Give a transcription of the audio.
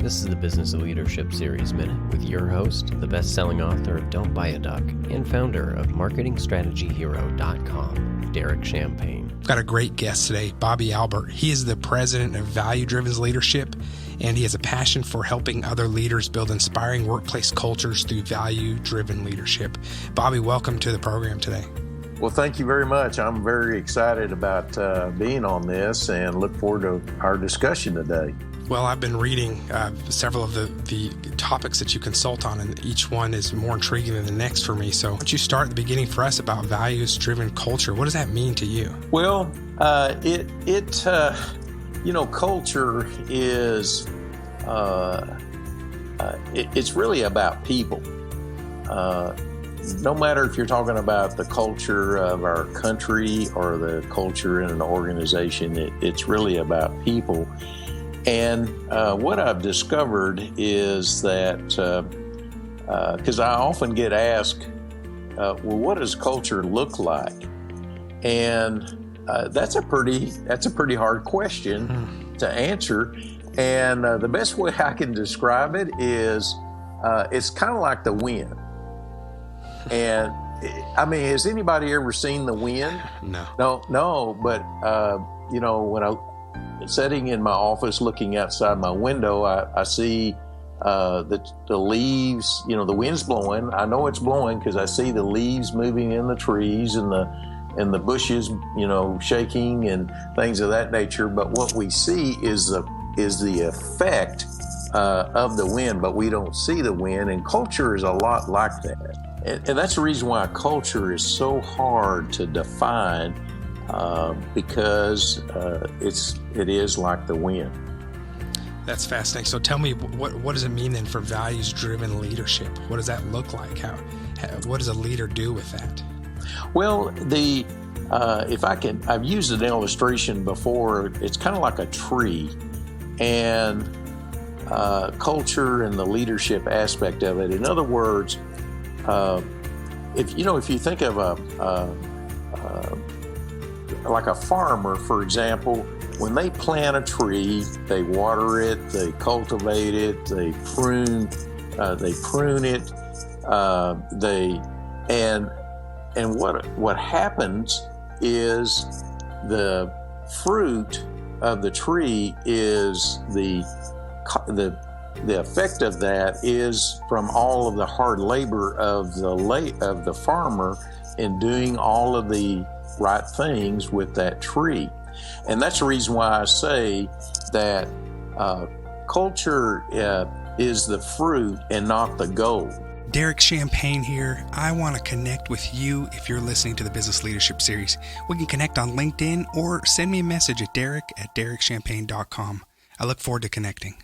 This is the Business of Leadership Series Minute with your host, the best-selling author of Don't Buy a Duck and founder of MarketingStrategyHero.com, Derek Champagne. I've got a great guest today, Bobby Albert. He is the president of Value-Driven Leadership, and he has a passion for helping other leaders build inspiring workplace cultures through value-driven leadership. Bobby, welcome to the program today. Well, thank you very much. I'm very excited about being on this and look forward to our discussion today. Well, I've been reading several of the topics that you consult on, and each one is more intriguing than the next for me. So why don't you start at the beginning for us about values-driven culture? What does that mean to you? Well, culture is, it's really about people. No matter if you're talking about the culture of our country or the culture in an organization, it's really about people. And what I've discovered is that, because I often get asked, well, what does culture look like? And that's a pretty hard question to answer. And the best way I can describe it is it's kind of like the wind. And I mean, has anybody ever seen the wind? No. But when I'm sitting in my office looking outside my window, I see the leaves. The wind's blowing. I know it's blowing because I see the leaves moving in the trees and the bushes, shaking and things of that nature. But what we see is the effect of the wind, but we don't see the wind. And culture is a lot like that. And that's the reason why culture is so hard to define, because it is like the wind. That's fascinating. So tell me, what does it mean then for values-driven leadership? What does that look like? What does a leader do with that? Well, I've used an illustration before. It's kind of like a tree, and culture and the leadership aspect of it. In other words, if you think of like a farmer, for example, when they plant a tree, they water it, they cultivate it, they prune it, and what happens is the fruit of the tree is the effect of that is from all of the hard labor of the farmer in doing all of the right things with that tree. And that's the reason why I say that culture is the fruit and not the goal. Derek Champagne here. I want to connect with you if you're listening to the Business Leadership Series. We can connect on LinkedIn or send me a message at derek@derekchampagne.com. I look forward to connecting.